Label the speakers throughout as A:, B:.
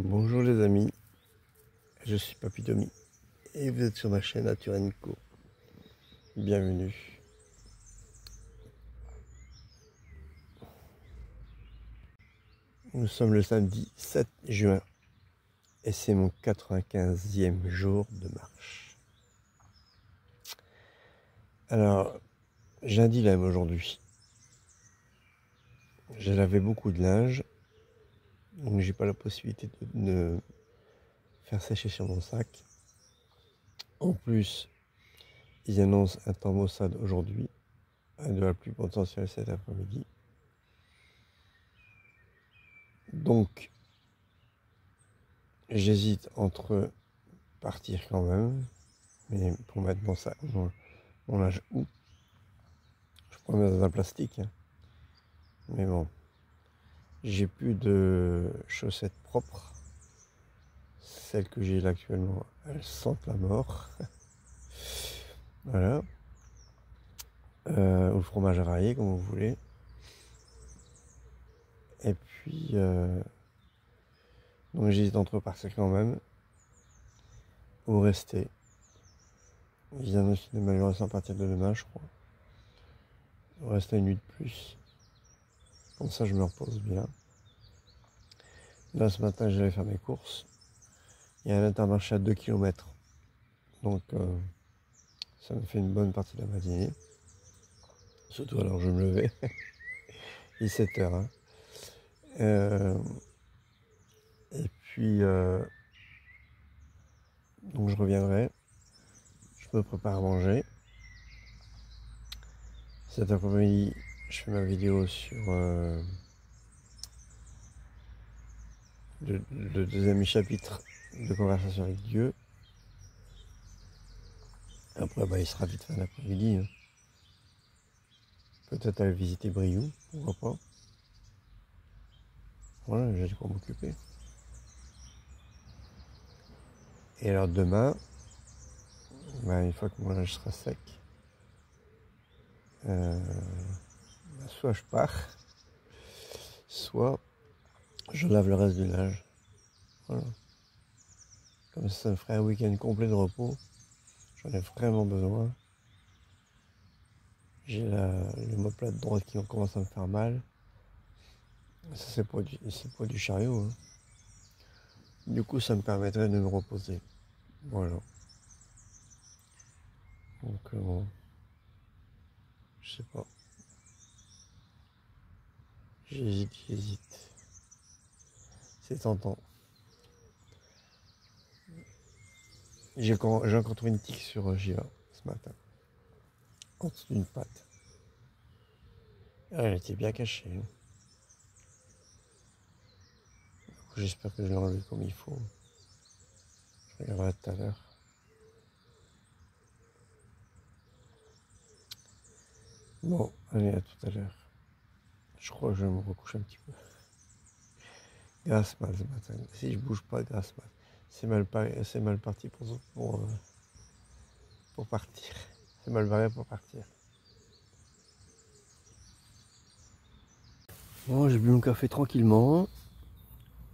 A: Bonjour les amis, je suis Papy Tommy et vous êtes sur ma chaîne Nature & Co. Bienvenue. Nous sommes le samedi 7 juin et c'est mon 95e jour de marche. Alors, j'ai un dilemme aujourd'hui. J'ai lavé beaucoup de linge, donc j'ai pas la possibilité de faire sécher sur mon sac. En plus, ils annoncent un temps maussade aujourd'hui, de la pluie potentielle cet après-midi. Donc, j'hésite entre partir quand même, mais pour mettre mon linge où? Je pourrais mettre dans un plastique, hein. Mais bon, j'ai plus de chaussettes propres. Celles que j'ai là actuellement, elles sentent la mort. Voilà. Ou le fromage raillé, comme vous voulez. Et puis, donc j'hésite entre partir quand même, ou rester. Ils annoncent une amélioration à partir de demain, je crois. Ou rester une nuit de plus. Comme ça, je me repose bien. Là, ce matin, j'allais faire mes courses. Il y a un Intermarché à 2 km. Donc, ça me fait une bonne partie de la matinée. Surtout alors je me levais. Il est 7 h. Hein. Et puis, donc je reviendrai. Je me prépare à manger. Cet après-midi, je fais ma vidéo sur le deuxième chapitre de Conversation avec Dieu. Après, il sera vite fin l'après-midi. Hein. Peut-être aller visiter Brioude, pourquoi pas. Voilà, j'ai de quoi m'occuper. Et alors demain, une fois que mon linge sera sec, soit je pars, soit je lave le reste du linge. Voilà. Comme ça me ferait un week-end complet de repos. J'en ai vraiment besoin. J'ai l'omoplate droite qui commence à me faire mal. Ça, c'est pas du chariot. Hein. Du coup, ça me permettrait de me reposer. Voilà. Donc, bon, je sais pas. J'hésite. C'est tentant. J'ai encore trouvé une tique sur Jiva ce matin. En dessous d'une patte. Elle était bien cachée. Hein. J'espère que je l'ai enlevé comme il faut. Je regarderai tout à l'heure. Bon, allez, à tout à l'heure. Je crois que je vais me recoucher un petit peu. Grasse mat ce matin. Si je bouge pas, grasse mat. C'est mal parti pour partir. C'est mal barré pour partir. Bon, j'ai bu mon café tranquillement.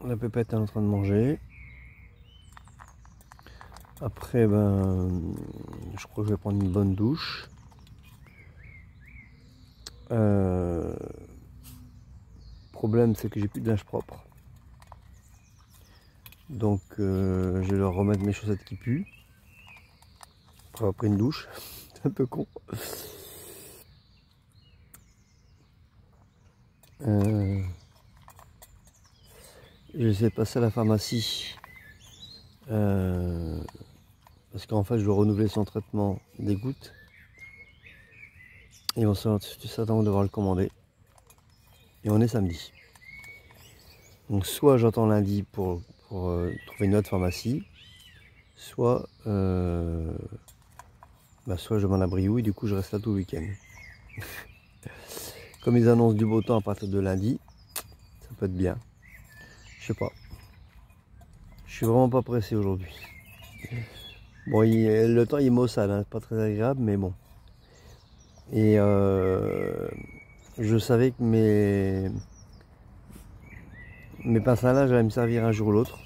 A: La pépette est en train de manger. Après, je crois que je vais prendre une bonne douche. Problème, c'est que j'ai plus de linge propre. Donc, je vais leur remettre mes chaussettes qui puent. Après avoir pris une douche. C'est un peu con. J'essaie de passer à la pharmacie. Parce qu'en fait, je dois renouveler son traitement des gouttes. Et on s'attend à devoir le commander. Et on est samedi. Donc soit j'attends lundi pour trouver une autre pharmacie, soit soit je demande à Brioude et du coup je reste là tout le week-end. Comme ils annoncent du beau temps à partir de lundi, ça peut être bien. Je sais pas. Je suis vraiment pas pressé aujourd'hui. Bon, le temps il est maussade, hein, pas très agréable, mais bon. Et je savais que mes pinces à linge allaient me servir un jour ou l'autre.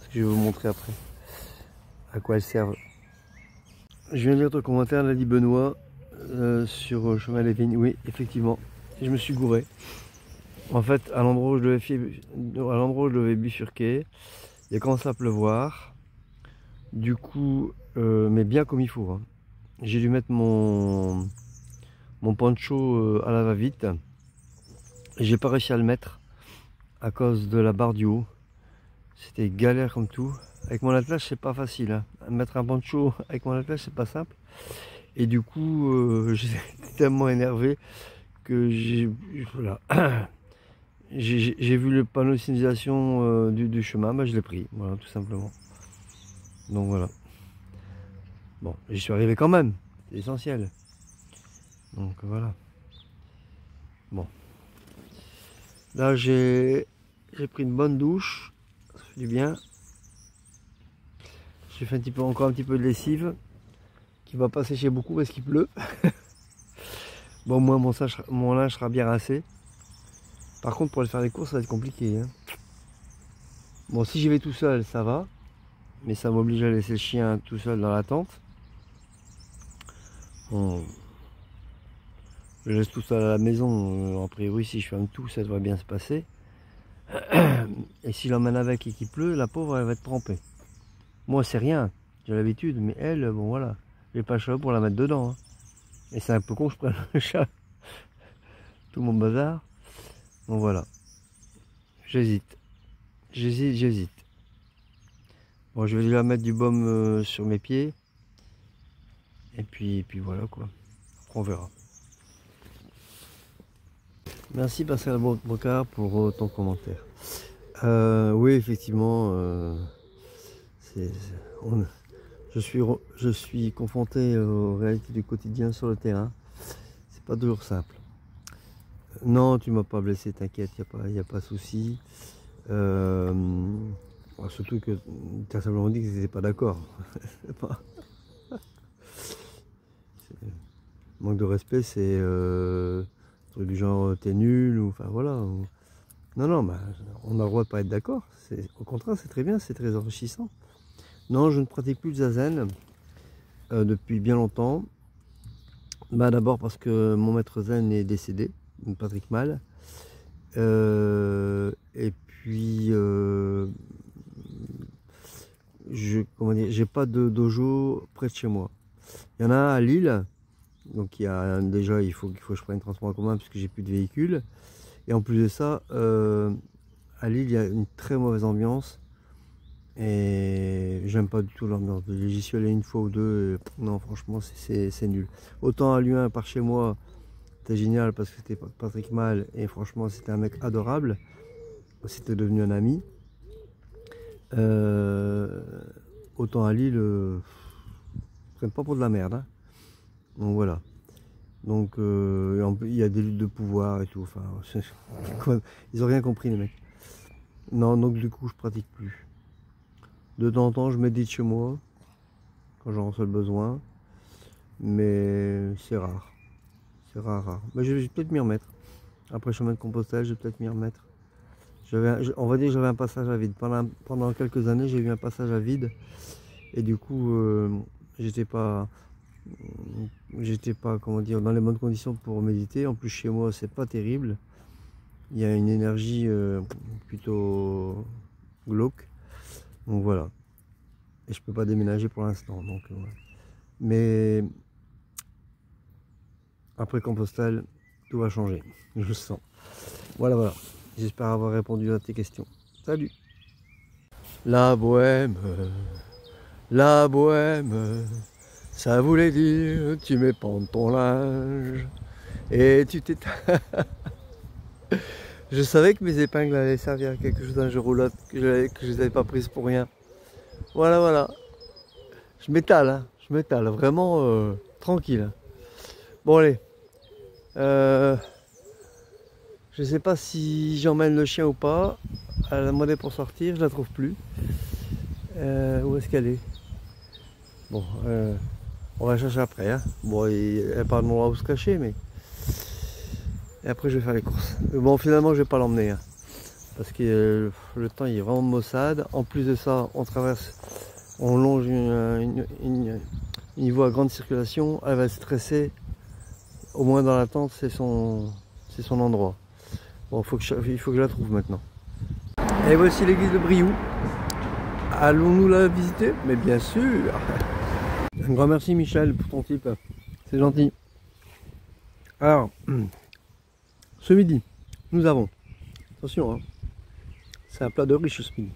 A: parce que je vais vous montrer après à quoi elles servent. Je viens de lire ton commentaire, l'a dit Benoît, sur Chemin des Vignes. Oui, effectivement, je me suis gouré. En fait, à l'endroit où je devais bifurquer, il a commencé à pleuvoir. Du coup, mais bien comme il faut, hein. J'ai dû mettre mon poncho à la va-vite. J'ai pas réussi à le mettre à cause de la barre du haut. C'était galère comme tout. Avec mon attelage, c'est pas facile, hein. Mettre un poncho avec mon attelage, c'est pas simple. Et du coup, j'étais tellement énervé que voilà. J'ai vu le panneau de signalisation du chemin, bah, je l'ai pris, voilà, tout simplement. Donc voilà. Bon, j'y suis arrivé quand même, c'est essentiel. Donc voilà. Bon. Là, j'ai pris une bonne douche, ça fait du bien. J'ai fait encore un petit peu de lessive, qui va pas sécher beaucoup parce qu'il pleut. Bon, moi, mon linge sera bien rincé. Par contre, pour aller faire les courses, ça va être compliqué, hein. Bon, si j'y vais tout seul, ça va. Mais ça m'oblige à laisser le chien tout seul dans la tente. Bon, je laisse tout seul à la maison. En priori, si je ferme tout, ça devrait bien se passer. Et s'il l'emmène avec et qu'il pleut, la pauvre, elle va être trempée. Moi, c'est rien. J'ai l'habitude. Mais elle, bon, voilà. J'ai pas le choix pour la mettre dedans, hein. Et c'est un peu con, je prends le chat. Tout mon bazar. Bon, voilà. J'hésite. J'hésite. Bon, je vais lui mettre du baume sur mes pieds. Et puis voilà quoi. On verra. Merci Pascal Brocard pour ton commentaire. Oui, effectivement, je suis confronté aux réalités du quotidien sur le terrain. C'est pas toujours simple. Non, tu m'as pas blessé, t'inquiète, il n'y a pas de souci. Surtout que tu as simplement dit que tu n'étais pas d'accord. Manque de respect, c'est truc du genre t'es nul, ou enfin voilà. Non, bah, on a le droit de pas être d'accord. Au contraire, c'est très bien, c'est très enrichissant. Non, je ne pratique plus le zazen depuis bien longtemps. Bah, d'abord parce que mon maître zen est décédé, Patrick Mal. Et puis j'ai pas de dojo près de chez moi. Il y en a à Lille, donc déjà il faut que je prenne un transport en commun puisque j'ai plus de véhicule. Et en plus de ça, à Lille il y a une très mauvaise ambiance et j'aime pas du tout l'ambiance. J'y suis allé une fois ou deux, et non franchement c'est nul. Autant à Lyon par chez moi, c'était génial parce que c'était Patrick Mal et franchement c'était un mec adorable. C'était devenu un ami. Autant à Lille, prennent pas pour de la merde, hein. Donc voilà. Donc il y a des luttes de pouvoir et tout. Enfin, ils ont rien compris les mecs. Non, donc du coup je pratique plus. De temps en temps je médite chez moi quand j'en ressens le besoin, mais c'est rare. C'est rare. Mais je vais peut-être m'y remettre. Après le chemin de Compostelle, je vais peut-être m'y remettre. On va dire que j'avais un passage à vide. Pendant quelques années, j'ai eu un passage à vide. Et du coup, j'étais pas, comment dire, dans les bonnes conditions pour méditer. En plus, chez moi, c'est pas terrible. Il y a une énergie plutôt glauque. Donc voilà. Et je peux pas déménager pour l'instant. Donc, ouais. Mais après Compostelle, tout va changer. Je le sens. Voilà. J'espère avoir répondu à tes questions. Salut. La bohème, ça voulait dire tu m'épandes ton linge et tu t'éteins. Je savais que mes épingles allaient servir à quelque chose un jour ou l'autre, que je les avais pas prises pour rien. Voilà. Je m'étale, hein. Vraiment tranquille. Bon allez. Je sais pas si j'emmène le chien ou pas. Elle a demandé pour sortir, je la trouve plus. Où est-ce qu'elle est? Bon, on va chercher après, hein. Bon, elle parle de mon endroit où se cacher, mais... Et après je vais faire les courses. Bon, finalement je vais pas l'emmener, hein. parce que le temps il est vraiment maussade. En plus de ça, on longe une voie à grande circulation. Elle va stresser. Au moins dans la tente, c'est son endroit. Bon, il faut que je la trouve maintenant. Et voici l'église de Brioude. Allons-nous la visiter? Mais bien sûr. Un grand merci Michel pour ton type. C'est gentil. Alors, ce midi, nous avons, attention, hein, c'est un plat de riche ce midi.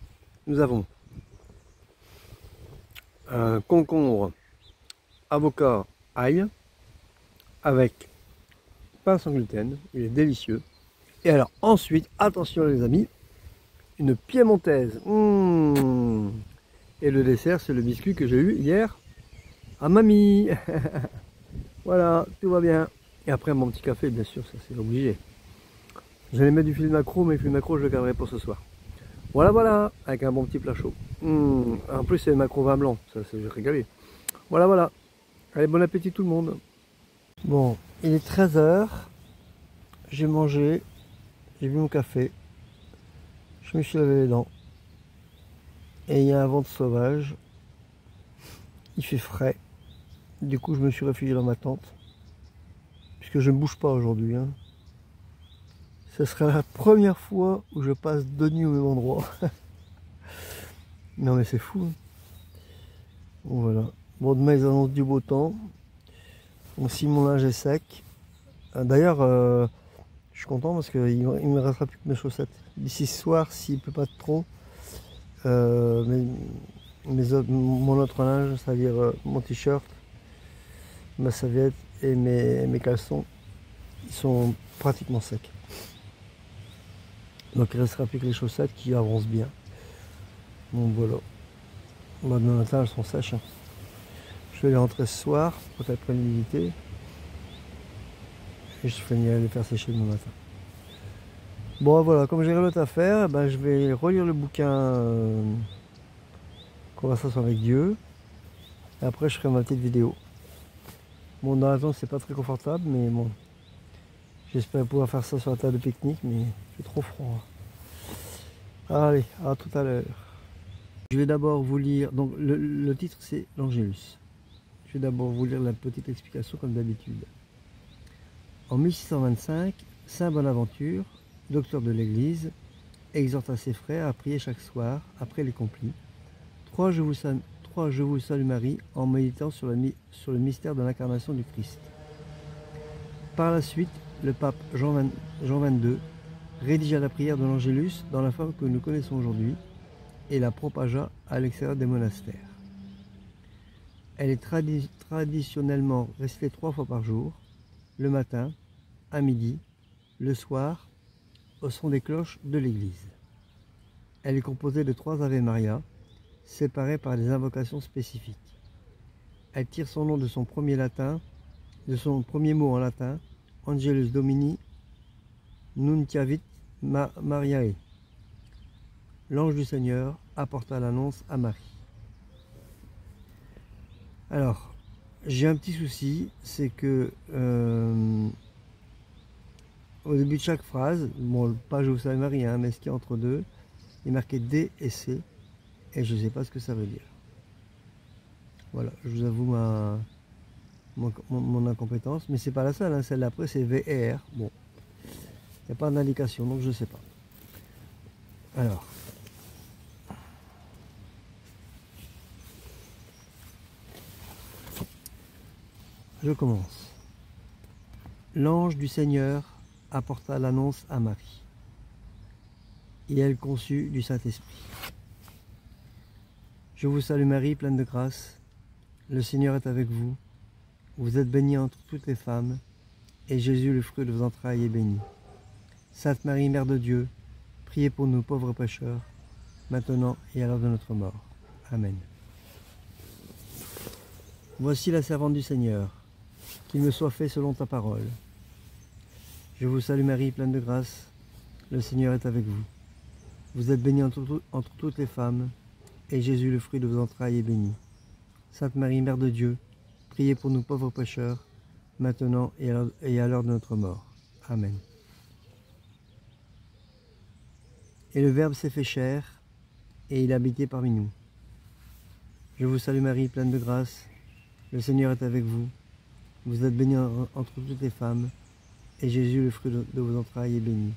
A: Nous avons un concombre, avocat, ail, avec pain sans gluten. Il est délicieux. Et alors ensuite, attention les amis, une piémontaise. Et le dessert, c'est le biscuit que j'ai eu hier à mamie. Voilà, tout va bien. Et après mon petit café, bien sûr, ça c'est obligé. J'allais mettre du filet de maquereau, mais le filet de maquereau, je le garderai pour ce soir. Voilà, voilà, avec un bon petit plat chaud. En plus, c'est le maquereau vin blanc, ça c'est régalé. Voilà, voilà. Allez, bon appétit tout le monde. Bon, il est 13 h. J'ai mangé, j'ai bu mon café. Je me suis lavé les dents. Et il y a un vent sauvage. Il fait frais. Du coup, je me suis réfugié dans ma tente. Puisque je ne bouge pas aujourd'hui. Hein. Ce sera la première fois où je passe 2 nuits au même endroit. Non mais c'est fou. Hein. Bon voilà. Bon, demain ils annoncent du beau temps. Aussi mon linge est sec. D'ailleurs, je suis content parce qu'il ne me restera plus que mes chaussettes. D'ici ce soir, s'il ne pleut pas trop, mon autre linge, c'est-à-dire mon t-shirt, ma serviette et mes caleçons, ils sont pratiquement secs. Donc il ne restera plus que les chaussettes qui avancent bien. Donc voilà. Bon, demain matin, elles sont sèches. Hein. Je vais les rentrer ce soir pour qu'elles prennent l'humidité. Et je finirai de les faire sécher demain matin. Bon voilà, comme j'ai rien d'autre à faire, ben, je vais relire le bouquin Conversation avec Dieu. Et après je ferai ma petite vidéo. Bon, dans la tente c'est pas très confortable, mais bon. J'espère pouvoir faire ça sur la table de pique-nique, mais c'est trop froid. Allez, à tout à l'heure. Je vais d'abord vous lire, donc le titre c'est l'Angélus. Je vais d'abord vous lire la petite explication comme d'habitude. En 1625, Saint Bonaventure, docteur de l'Église, exhorta ses frères à prier chaque soir, après les complis. Trois je vous salue Marie, en méditant sur le mystère de l'incarnation du Christ. Par la suite, le pape Jean XXII rédigea la prière de l'Angélus dans la forme que nous connaissons aujourd'hui et la propagea à l'extérieur des monastères. Elle est traditionnellement récitée 3 fois par jour, le matin, à midi, le soir, au son des cloches de l'église. Elle est composée de 3 Ave Maria, séparées par des invocations spécifiques. Elle tire son nom de son premier mot en latin, Angelus Domini Nunciavit Mariae. L'ange du Seigneur apporta l'annonce à Marie. Alors, j'ai un petit souci, c'est que au début de chaque phrase, bon, pas je vous salue Marie, hein, mais ce qui est entre deux, il est marqué D et C, et je ne sais pas ce que ça veut dire. Voilà, je vous avoue mon incompétence, mais c'est pas la seule, hein, celle d'après c'est V et R. Bon, il n'y a pas d'indication, donc je ne sais pas. Alors, je commence. L'ange du Seigneur apporta l'annonce à Marie, et elle conçut du Saint-Esprit. Je vous salue Marie, pleine de grâce, le Seigneur est avec vous. Vous êtes bénie entre toutes les femmes, et Jésus, le fruit de vos entrailles, est béni. Sainte Marie, Mère de Dieu, priez pour nous pauvres pécheurs, maintenant et à l'heure de notre mort. Amen. Voici la servante du Seigneur, qu'il me soit fait selon ta parole. Je vous salue Marie, pleine de grâce, le Seigneur est avec vous. Vous êtes bénie entre toutes les femmes, et Jésus, le fruit de vos entrailles, est béni. Sainte Marie, Mère de Dieu, priez pour nous pauvres pécheurs, maintenant et à l'heure de notre mort. Amen. Et le Verbe s'est fait chair, et il a habité parmi nous. Je vous salue Marie, pleine de grâce. Le Seigneur est avec vous. Vous êtes bénie entre toutes les femmes, et Jésus, le fruit de vos entrailles, est béni.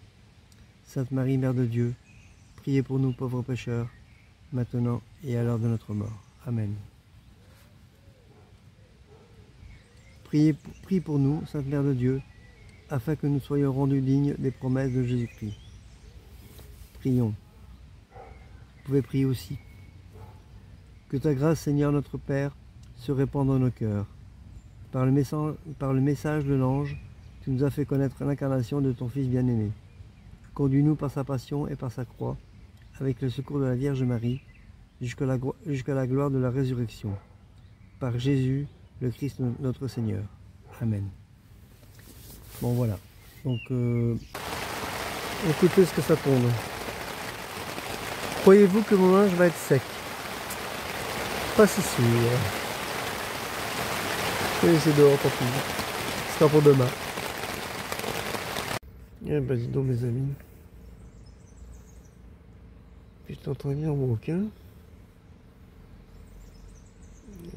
A: Sainte Marie, Mère de Dieu, priez pour nous pauvres pécheurs, maintenant et à l'heure de notre mort. Amen. Prie pour nous, Sainte Mère de Dieu, afin que nous soyons rendus dignes des promesses de Jésus-Christ. Prions. Vous pouvez prier aussi. Que ta grâce, Seigneur notre Père, se répande dans nos cœurs. Par le message de l'ange, tu nous as fait connaître l'incarnation de ton Fils bien-aimé. Conduis-nous par sa passion et par sa croix, avec le secours de la Vierge Marie, jusqu'à la gloire de la résurrection. Par Jésus, le Christ notre Seigneur. Amen. Bon voilà. Donc, écoutez ce que ça tombe. Croyez-vous que mon linge va être sec? Pas si sûr. Je vais laisser dehors, tant pis. Ce sera pour demain. Eh ben dis donc mes amis. J'étais en train de lire mon bouquin.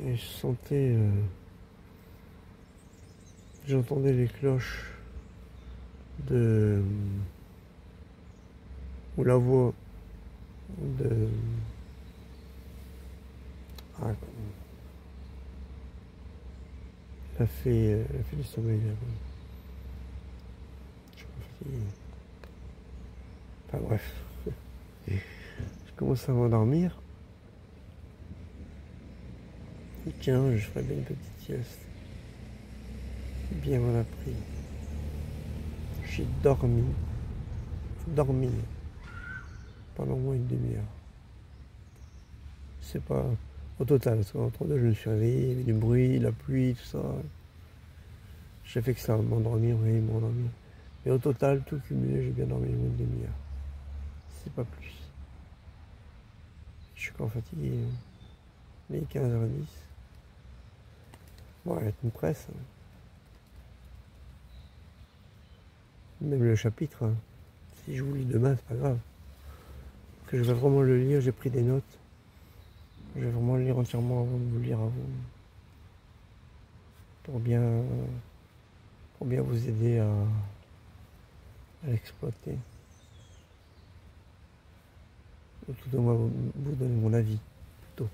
A: Et je sentais... j'entendais les cloches de... ou la voix de... Ah, la fée du sommeil. Je suis pas fatigué. Enfin bref. Je commence à m'endormir. Et tiens, je ferai bien une petite sieste. Bien m'en a pris. J'ai dormi pendant au moins une demi-heure. C'est pas au total, parce qu'entre deux, je me suis réveillé, il y avait du bruit, la pluie, tout ça. J'ai fait que ça, m'endormir. Mais au total, tout cumulé, j'ai bien dormi une demi-heure. C'est pas plus. Je suis quand fatigué. Mais 15h10. Bon, avec une presse. Même le chapitre, hein. Si je vous lis demain, c'est pas grave. Que je vais vraiment le lire, j'ai pris des notes. Je vais vraiment le lire entièrement avant de vous le lire à vous. Pour bien vous aider à l'exploiter. Ou tout au moins vous donner mon avis, plutôt.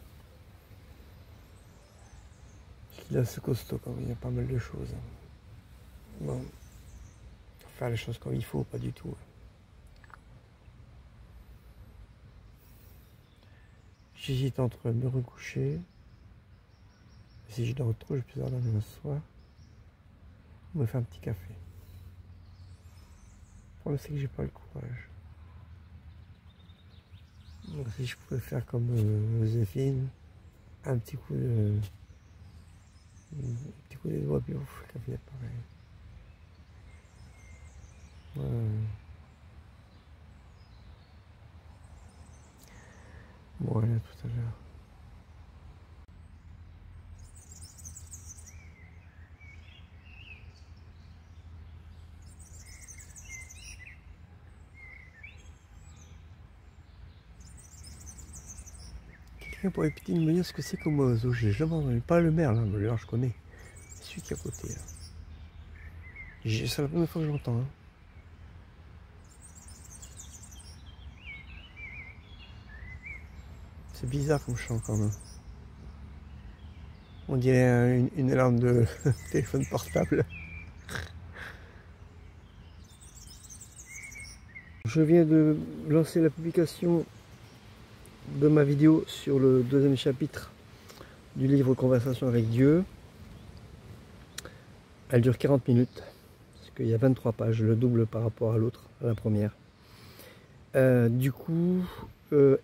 A: Là, c'est costaud quand même, il y a pas mal de choses. Bon, faire les choses comme il faut, pas du tout. J'hésite entre me recoucher, si je dors trop, je peux dormir le soir, ou me faire un petit café. Le problème, c'est que j'ai pas le courage. Donc si je pouvais faire comme Joséphine, un petit coup de doigt, puis ouf, le café pareil. Bon, allez, à tout à l'heure. Quelqu'un pourrait peut-être me dire ce que c'est comme oiseau. J'ai jamais entendu. Pas le merle, hein, le merle je connais. Celui qui est à côté là. C'est la première fois que je l'entends. Hein. C'est bizarre comme chant quand même. On dirait une alarme de téléphone portable. Je viens de lancer la publication de ma vidéo sur le deuxième chapitre du livre Conversation avec Dieu. Elle dure 40 minutes, parce qu'il y a 23 pages, le double par rapport à l'autre, à la première. Du coup,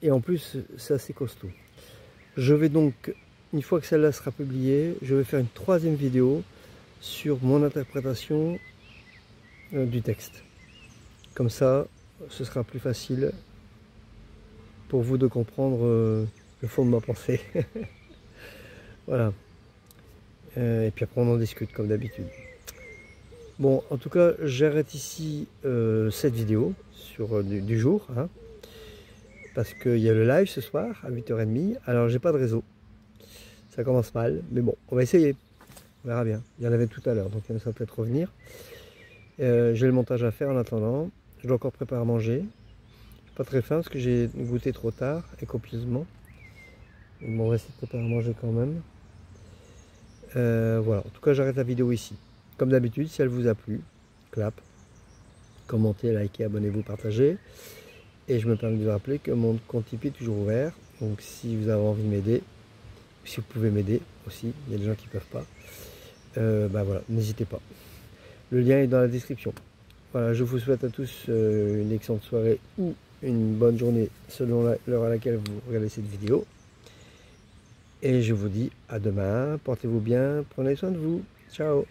A: et en plus, c'est assez costaud. Je vais donc, une fois que celle-là sera publiée, je vais faire une troisième vidéo sur mon interprétation du texte. Comme ça, ce sera plus facile pour vous de comprendre le fond de ma pensée. Voilà. Et puis après on en discute comme d'habitude. Bon, en tout cas, j'arrête ici cette vidéo sur, du jour. Hein. parce qu'il y a le live ce soir à 8h30. Alors j'ai pas de réseau. Ça commence mal, mais bon, on va essayer. On verra bien. Il y en avait tout à l'heure, donc ça va peut-être revenir. J'ai le montage à faire en attendant. Je dois encore préparer à manger. Je suis pas très faim parce que j'ai goûté trop tard et copieusement. Bon, on va essayer de préparer à manger quand même. Voilà, en tout cas j'arrête la vidéo ici. Comme d'habitude, si elle vous a plu, clap, commentez, likez, abonnez-vous, partagez. Et je me permets de vous rappeler que mon compte Tipeee est toujours ouvert. Donc si vous avez envie de m'aider, si vous pouvez m'aider aussi, il y a des gens qui ne peuvent pas, bah voilà, n'hésitez pas. Le lien est dans la description. Voilà, je vous souhaite à tous une excellente soirée ou une bonne journée selon l'heure à laquelle vous regardez cette vidéo. Et je vous dis à demain, portez-vous bien, prenez soin de vous, ciao.